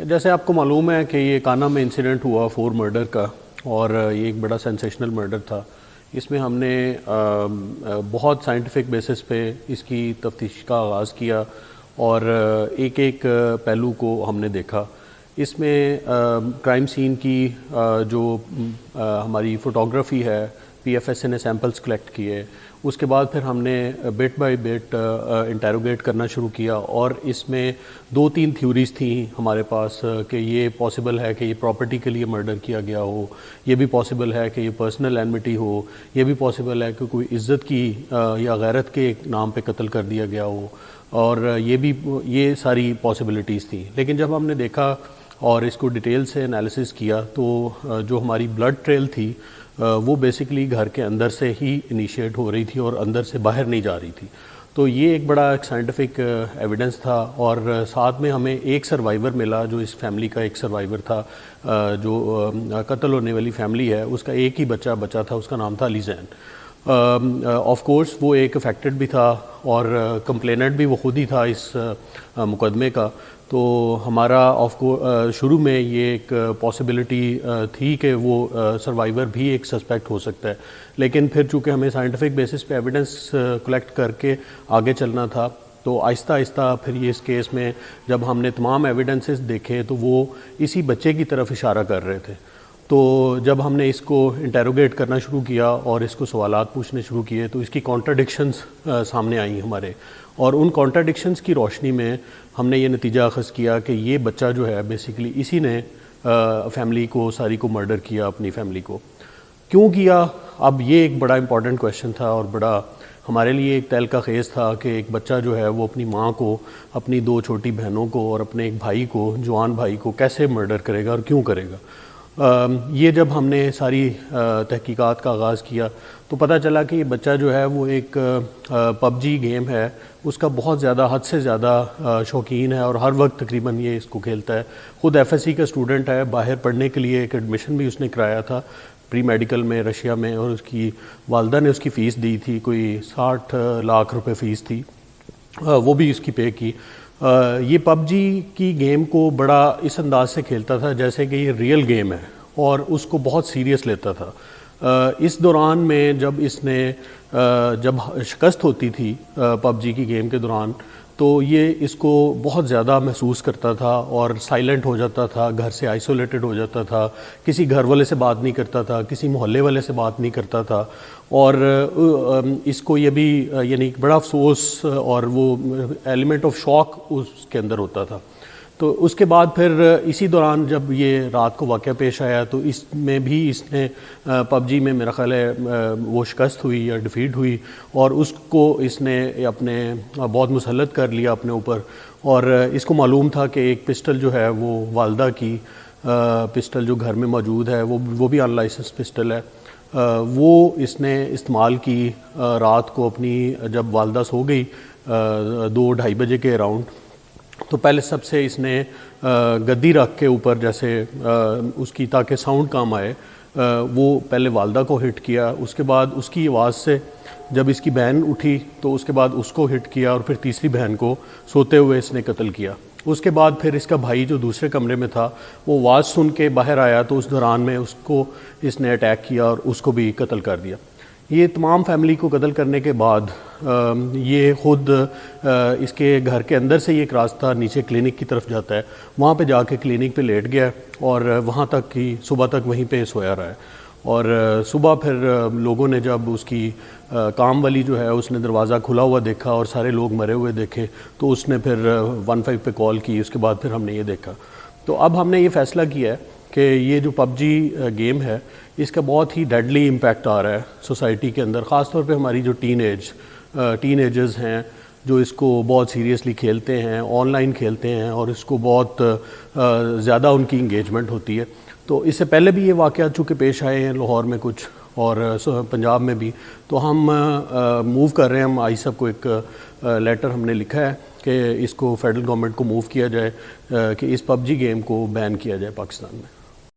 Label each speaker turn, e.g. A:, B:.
A: جیسے آپ کو معلوم ہے کہ یہ کانا میں انسیڈنٹ ہوا 4 مرڈر کا، اور یہ ایک بڑا سینسیشنل مرڈر تھا۔ اس میں ہم نے بہت سائنٹیفک بیسس پہ اس کی تفتیش کا آغاز کیا اور ایک ایک پہلو کو ہم نے دیکھا۔ اس میں کرائم سین کی جو ہماری فوٹوگرافی ہے، پی ایف ایس نے سیمپلز کلیکٹ کیے، اس کے بعد پھر ہم نے بٹ بائی بٹ انٹیروگیٹ کرنا شروع کیا، اور اس میں 2-3 تھیوریز تھیں ہمارے پاس کہ یہ پاسبل ہے کہ یہ پراپرٹی کے لیے مرڈر کیا گیا ہو، یہ بھی پاسبل ہے کہ یہ پرسنل اینمٹی ہو، یہ بھی پاسبل ہے کہ کوئی عزت کی یا غیرت کے نام پہ قتل کر دیا گیا ہو، اور یہ ساری پاسبلٹیز تھیں۔ لیکن جب ہم نے دیکھا اور اس کو ڈیٹیل سے انالیسس کیا تو جو ہماری بلڈ ٹریل تھی وہ بیسیکلی گھر کے اندر سے ہی انیشیٹ ہو رہی تھی اور اندر سے باہر نہیں جا رہی تھی۔ تو یہ ایک بڑا سائنٹیفک ایویڈنس تھا، اور ساتھ میں ہمیں ایک سروائیور ملا جو اس فیملی کا ایک سروائیور تھا، جو قتل ہونے والی فیملی ہے اس کا ایک ہی بچہ تھا، اس کا نام تھا علی زین۔ آف کورس وہ ایک افیکٹڈ بھی تھا اور کمپلیننٹ بھی وہ خود ہی تھا اس مقدمے کا۔ تو ہمارا شروع میں یہ ایک پاسبلٹی تھی کہ وہ سروائیور بھی ایک سسپیکٹ ہو سکتا ہے، لیکن پھر چونکہ ہمیں سائنٹیفک بیسس پہ ایویڈنس کلیکٹ کر کے آگے چلنا تھا، تو آہستہ آہستہ پھر یہ اس کیس میں جب ہم نے تمام ایویڈنسز دیکھے تو وہ اسی بچے کی طرف اشارہ کر رہے تھے۔ تو جب ہم نے اس کو انٹیروگیٹ کرنا شروع کیا اور اس کو سوالات پوچھنے شروع کیے تو اس کی کانٹراڈکشنز سامنے آئیں ہمارے، اور ان کانٹراڈکشنز کی روشنی میں ہم نے یہ نتیجہ اخذ کیا کہ یہ بچہ جو ہے بیسیکلی اسی نے فیملی کو ساری کو مرڈر کیا، اپنی فیملی کو۔ کیوں کیا؟ اب یہ ایک بڑا امپورٹنٹ کویشچن تھا اور بڑا ہمارے لیے ایک تہلکہ خیز تھا کہ ایک بچہ جو ہے وہ اپنی ماں کو، اپنی 2 چھوٹی بہنوں کو اور اپنے ایک بھائی کو، جوان بھائی کو کیسے مرڈر کرے گا اور کیوں کرے گا۔ یہ جب ہم نے ساری تحقیقات کا آغاز کیا تو پتہ چلا کہ یہ بچہ جو ہے وہ ایک پب جی گیم ہے، اس کا بہت زیادہ، حد سے زیادہ شوقین ہے، اور ہر وقت تقریباً یہ اس کو کھیلتا ہے۔ خود ایف ایس سی کا اسٹوڈنٹ ہے، باہر پڑھنے کے لیے ایک ایڈمیشن بھی اس نے کرایا تھا پری میڈیکل میں رشیا میں، اور اس کی والدہ نے اس کی فیس دی تھی، کوئی 60 لاکھ روپے فیس تھی، وہ بھی اس کی پے کی۔ یہ پب جی کی گیم کو بڑا اس انداز سے کھیلتا تھا جیسے کہ یہ ریئل گیم ہے، اور اس کو بہت سیریس لیتا تھا۔ اس دوران میں جب شکست ہوتی تھی پب جی کی گیم کے دوران، تو یہ اس کو بہت زیادہ محسوس کرتا تھا اور سائلنٹ ہو جاتا تھا، گھر سے آئسولیٹڈ ہو جاتا تھا، کسی گھر والے سے بات نہیں کرتا تھا، کسی محلے والے سے بات نہیں کرتا تھا، اور اس کو یہ بھی یعنی بڑا افسوس اور وہ ایلیمنٹ آف شوق اس کے اندر ہوتا تھا۔ تو اس کے بعد پھر اسی دوران جب یہ رات کو واقعہ پیش آیا تو اس میں بھی اس نے پب جی میں میرا خیال ہے وہ شکست ہوئی یا ڈیفیٹ ہوئی، اور اس کو اس نے اپنے بہت مسلط کر لیا اپنے اوپر، اور اس کو معلوم تھا کہ ایک پسٹل جو ہے وہ والدہ کی پسٹل جو گھر میں موجود ہے وہ بھی ان لائسنس پسٹل ہے، وہ اس نے استعمال کی رات کو اپنی، جب والدہ سو گئی 2-2:30 بجے کے اراؤنڈ، تو پہلے سب سے اس نے گدی رکھ کے اوپر جیسے اس کی تاکہ ساؤنڈ کام آئے، وہ پہلے والدہ کو ہٹ کیا، اس کے بعد اس کی آواز سے جب اس کی بہن اٹھی تو اس کے بعد اس کو ہٹ کیا، اور پھر تیسری بہن کو سوتے ہوئے اس نے قتل کیا۔ اس کے بعد پھر اس کا بھائی جو دوسرے کمرے میں تھا وہ آواز سن کے باہر آیا، تو اس دوران میں اس کو اس نے اٹیک کیا اور اس کو بھی قتل کر دیا۔ یہ تمام فیملی کو قتل کرنے کے بعد یہ خود اس کے گھر کے اندر سے یہ ایک راستہ نیچے کلینک کی طرف جاتا ہے، وہاں پہ جا کے کلینک پہ لیٹ گیا، اور وہاں تک کی صبح تک وہیں پہ سویا رہا ہے، اور صبح پھر لوگوں نے جب اس کی کام والی جو ہے اس نے دروازہ کھلا ہوا دیکھا اور سارے لوگ مرے ہوئے دیکھے، تو اس نے پھر 15 پہ کال کی، اس کے بعد پھر ہم نے یہ دیکھا۔ تو اب ہم نے یہ فیصلہ کیا ہے کہ یہ جو پب جی گیم ہے اس کا بہت ہی ڈیڈلی امپیکٹ آ رہا ہے سوسائٹی کے اندر، خاص طور پہ ہماری جو ٹین ایجرز ہیں جو اس کو بہت سیریسلی کھیلتے ہیں، آن لائن کھیلتے ہیں، اور اس کو بہت زیادہ ان کی انگیجمنٹ ہوتی ہے۔ تو اس سے پہلے بھی یہ واقعات چونکہ پیش آئے ہیں لاہور میں کچھ اور پنجاب میں بھی، تو ہم موو کر رہے ہیں، ہم آئی صاحب کو ایک لیٹر ہم نے لکھا ہے کہ اس کو فیڈرل گورنمنٹ کو موو کیا جائے کہ اس پب جی گیم کو بین کیا جائے پاکستان میں۔